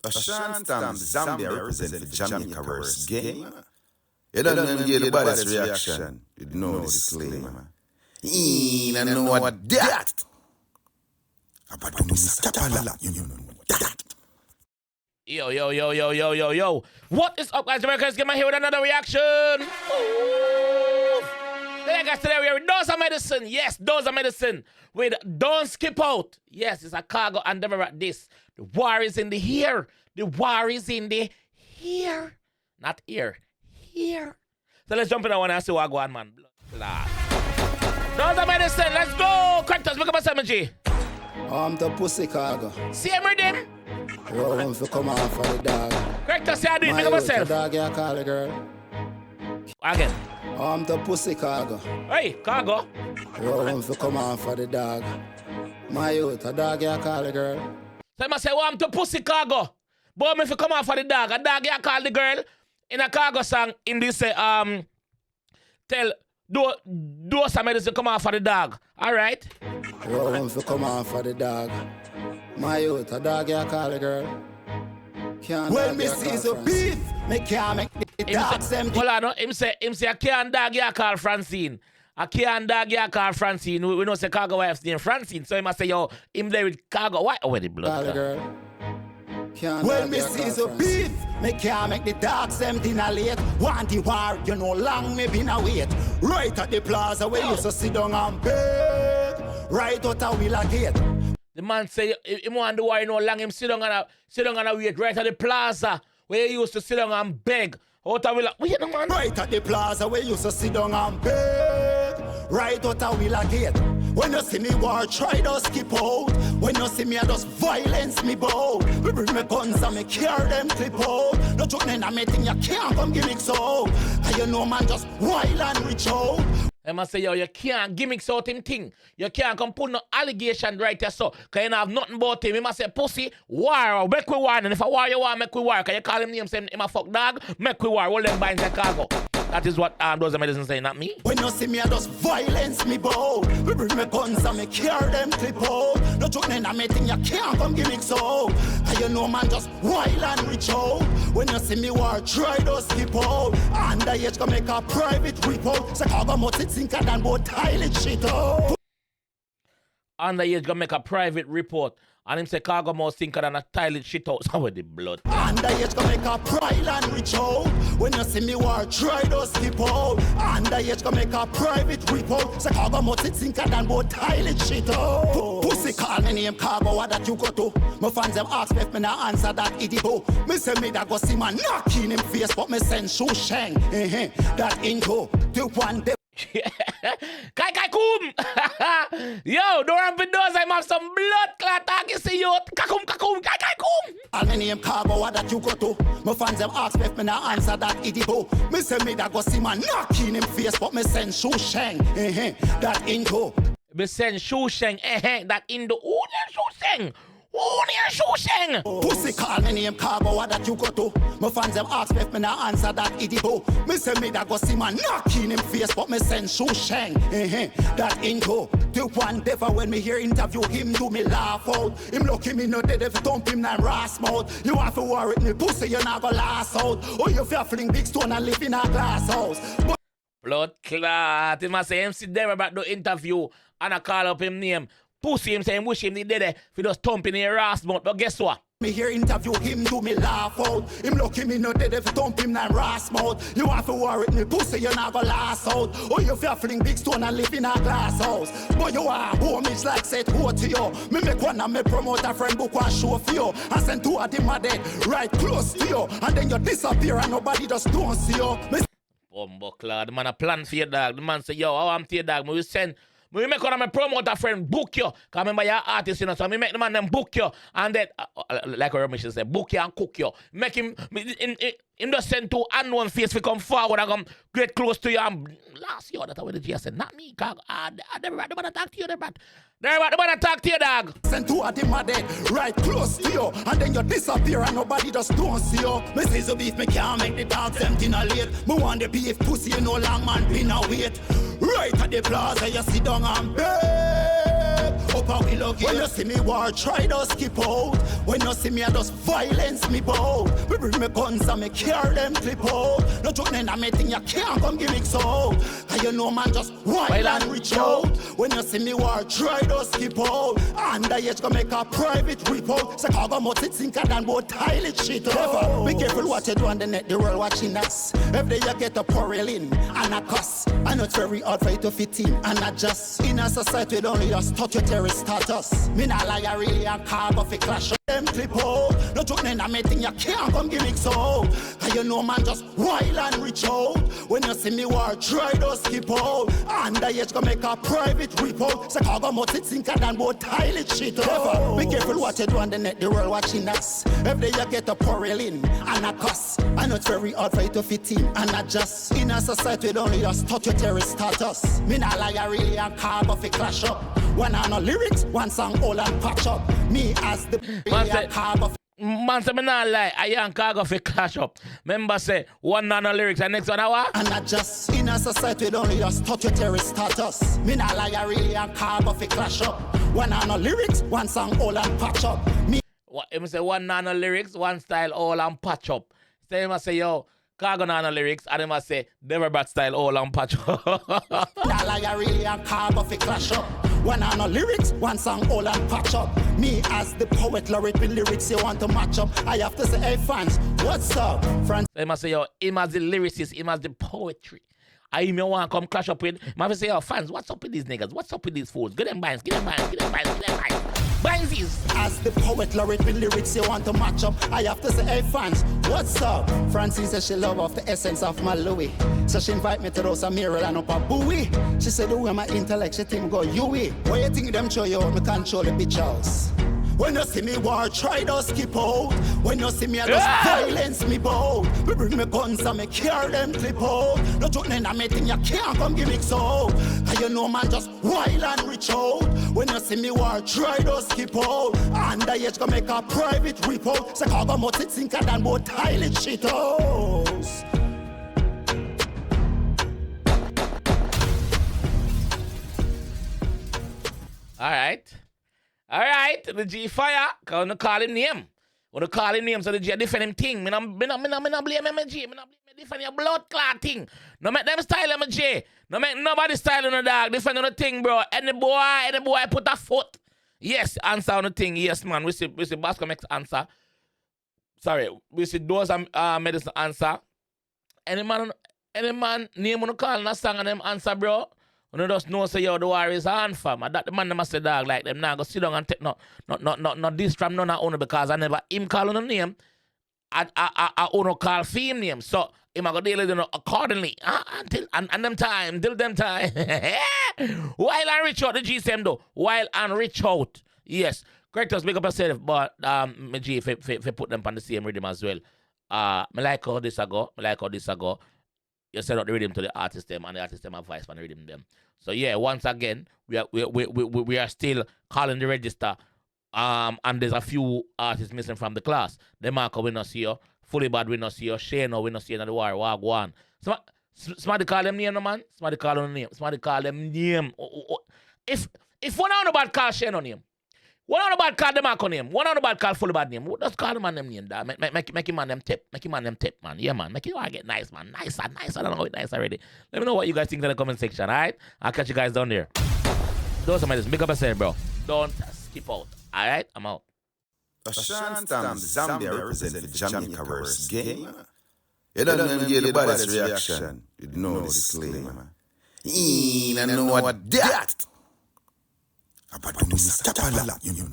A Shantam Zambia represent the JAMAICA'S game. You don't even get the baddest reaction. You know the disclaimer. I know what that. About you know that. Yo. What is up, guys? JAMAICA'S game here with another reaction. Ooh. Hey guys, today we are with Doza Medicine. Yes, Doza Medicine. With Don't Skip Out. Yes, it's a Khago and Deva Bratt this. The war is in the here. The war is in the here. Not here. Here. So let's jump in that one and see what go on, man. Blood. Doza Medicine, let's go. Correctors, make up a 7G. I'm the pussy Khago. See him rhythm. Roll for come on for the dog. Correctors, say I do it. Make up yourself. Dog, you call a girl. Again. I'm the pussy Khago. Hey, Khago. Roll for come on for the dog. My youth, a dog, you call a girl. So I say, well, I'm to pussy Khago. But if you come out for the dog, a dog you call the girl. In a Khago song, in this say, tell Doza Medicine come out for the dog. Alright? Roll for come on for the dog. My youth, a dog you call a girl. When me see the beef, me can't make the dogs empty. Hold on, no? Him say, I can't dog you call Francine. I can't dog you call Francine. We know say Khago wife's name Francine. So he must say, yo, him there with Khago. Why? Oh, the blood. Girl. When me see the beef, me can't make the dogs empty na late. Want the war, you know long me been a wait. Right at the plaza where you used to sit down and beg. Right out a wheel gate. The man say, him want the war, you know long him sit down and wait right at the plaza where you used to sit down and beg. Out a wheel. Wait, no man. Right at the plaza where you used to sit down and beg. Right out a wheel gate. When you see me war, try to skip out. When you see me, I just violence me bow. We bring me guns and me carry them clip out. No joke in a meeting, you can't come gimmick so. And you know man just wild and reach out. I must say, yo, you can't gimmicks out him thing. You can't come put no allegation right there so. Cause you have nothing about him. He must say, pussy, war, make we war. And if I war, you want, make we war. Cause you call him name, say him a fuck dog, make we war. All them binds a Khago. That is what Doza Medicine say, not me. When you see me, I just violence me bow. We bring me guns and me carry them clip out. No joke in a meeting, you can't come gimmick so. And you know man just wild and reach out. When you see me war, try to skip out. And the age gonna make a private report. Say Khago must it think than both tile shit out. And the age gonna make a private report. And him say Khago more thinker than a tile shit out. So with the blood. And the age gonna make a pride and reach out. When you see me war, try to skip out. And the age gonna make a private report. Say Khago more thinker than both tile shit out. Pussy call me name Khago, what that you go to? My fans them ask me if me not answer that idiot. Me say me that go see man knock in him face, but me send shoe shang. That into the one day. 𝐑𝐂𝐂𝐓. Yo, don't run for those. I have some blood clot. I can see you. 𝐑𝐂𝐂𝐓. All my name Khago, what that you go to? My fans them ask me if me not answer that idiot. Me say me that go see man knock in him face, but me send shoe shang. That into. Me send shoe shang. That into. Who the shoe shang? Pussy call me name Khago, what that you go to? My fans them ask me if me not answer that idiot. Me say me that go see man knock in him face, but me send shoe shang. That into the one Deva when me hear interview him do me laugh out. Him lucky me no dead if thump him na ras mouth. You want to worry with me pussy, you not go last out. Or you fear fling big stone and live in a glass house. But blood clot. He must say him sit there about the interview and I call up him name. Pussy him saying wish him the dead if he just thump in your ass mouth. But guess what? Me hear interview him do me laugh out. Him lucky me no dead if thump him na ras mouth. You want to worry with me pussy, you not go last out. Or you fear fling big stone and live in a glass house. But you are home, it's like said who to you. Me make one of me promote a friend book one show for you. And send two of them a dead right close to you. And then you disappear and nobody just don't see you. Bumbleclaw, the man a plan for your dog. The man say, yo, I want your dog. Me will send. We make one of my promoter friend book you. Cause remember you're artist, you know. So me make the man them book you. And then, like a Ramesh say, book you and cook you. Make him, in the send to unknown face we come forward and come get close to you. And last year, that's what the G said. Not me, Khago. They want to talk to you, they want to talk to you, dog. Send two of them a dead right close to you. And then you disappear and nobody just don't see you. Me say the beef, me can't make the dogs empty na late. Me want the beef pussy, you know long man been a wait. Right at the plaza, you sit down and beg. Up a we lucky. When you see me war, try to skip out. When you see me, I just violence me bow. Me bring me guns and me carry them clip out. No joke, then I me think you can't come give me so. Cause you know man just wild and reach out. When you see me war, try to skip out. And the edge gonna make a private report. So Khago must it think I done both highly shit over. Be careful what you do on the net, the world watching us. Every day you get a quarrel in and a cuss. I know it's very hard for you to fit in and adjust. In a society we only just touch your terrorist status. Me not lie, I really am Khago fi clash up them clip out. No joke, then I me think you can't come give me so. Cause you know man just wild and reach out. When you see me war, try to skip out. And the edge gonna make a private report. So Khago must it think I done both highly shit over. Be careful what you do on the net, the world watching us. Every day you get a quarrel in and a cuss. I know it's very hard for you to fit in and adjust. In a society we only just touch your terrorist status. Me not lie, I really am Khago fi clash up. One on no lyrics, one song all and patch up. Me as the man say me not lie, I am Khago fi clash up. Remember say one on no lyrics and next one hour. And I just in a society we only just touch your terrorist status. Me not lie, I really am Khago fi clash up. One on no lyrics, one song all and patch up. Me Him say one on no lyrics, one style all and patch up. So him say yo Khago on no lyrics, and him say Deva Bratt style all and patch up. Not like I really am Khago fi clash up. One on no lyrics, one song all and patch up. Me as the poet laureate with lyrics you want to match up. I have to say, hey fans, what's up? France. So him say yo, him as the lyricist, him as the poetry. I even want to come clash up with. I say yo fans, what's up with these niggas? What's up with these fools? Get them binds, get them binds, get them binds, get them binds. As the poet laureate with lyrics you want to match up. I have to say, hey fans, what's up? Francie says she love off the essence of my Louis. So she invite me to those a mirror and up a buoy. She said the way my intellect, she think go Yui. Why you think them show you how me control the bitch house? When you see me war, try to skip out. When you see me, I just violence me bow. We bring me guns and me carry them clip out. No joke, then I me think you can't come give me so. Cause you know man just wild and reach out. When you see me war, try to skip out. And the edge gonna make a private report. So Khago must it think I done both highly shit house. Alright, the G fire, cause I call him name. When I call him name, so the G defend him thing. Me no blame him, G. Me no blame him, defend your blood clot thing. No make them style him, G. No make nobody style on the dog. Defend on the thing, bro. Any boy put a foot. Yes, answer on the thing. Yes, man. We see Basco makes answer. Sorry, we see Doza medicine answer. Any man name on the call and a song and them answer, bro. You just know say yo the war is on fam. And that the man them must say dog like them now go sit down and take no this from none of owner because I never him call on the name. I owner call him name. So him I go deal with them accordingly. Until them time. While and reach out the GSM though. While and reach out. Yes. Correct us make up yourself, but my G if put them on the same rhythm as well. Me like how this I go. You send out the rhythm to the artist them and the artist them have voice for the rhythm them. So yeah, once again, we are still calling the register. And there's a few artists missing from the class. The Marco we not see you, Fully Bad we not see you, Shano we not see you in the war, Wagwan. Somebody call them name, no man. Somebody call them name. If one on the bad call Shano name, one on the bad call the Marco name, one on the bad call Fully Bad name, just call them on them name, dog. Make him on them tip. Man. Yeah, man. Make it all get nice, man. Nice. I don't know how it's nice already. Let me know what you guys think in the comment section, alright? I'll catch you guys down there. Those are big up yourself, bro. Don't skip out. Alright? I'm out. Ashantam Zambia represent the JAMAICA'S game. You don't even get the baddest reaction. You know the disclaimer. I know what that. About to stop a lot, you know.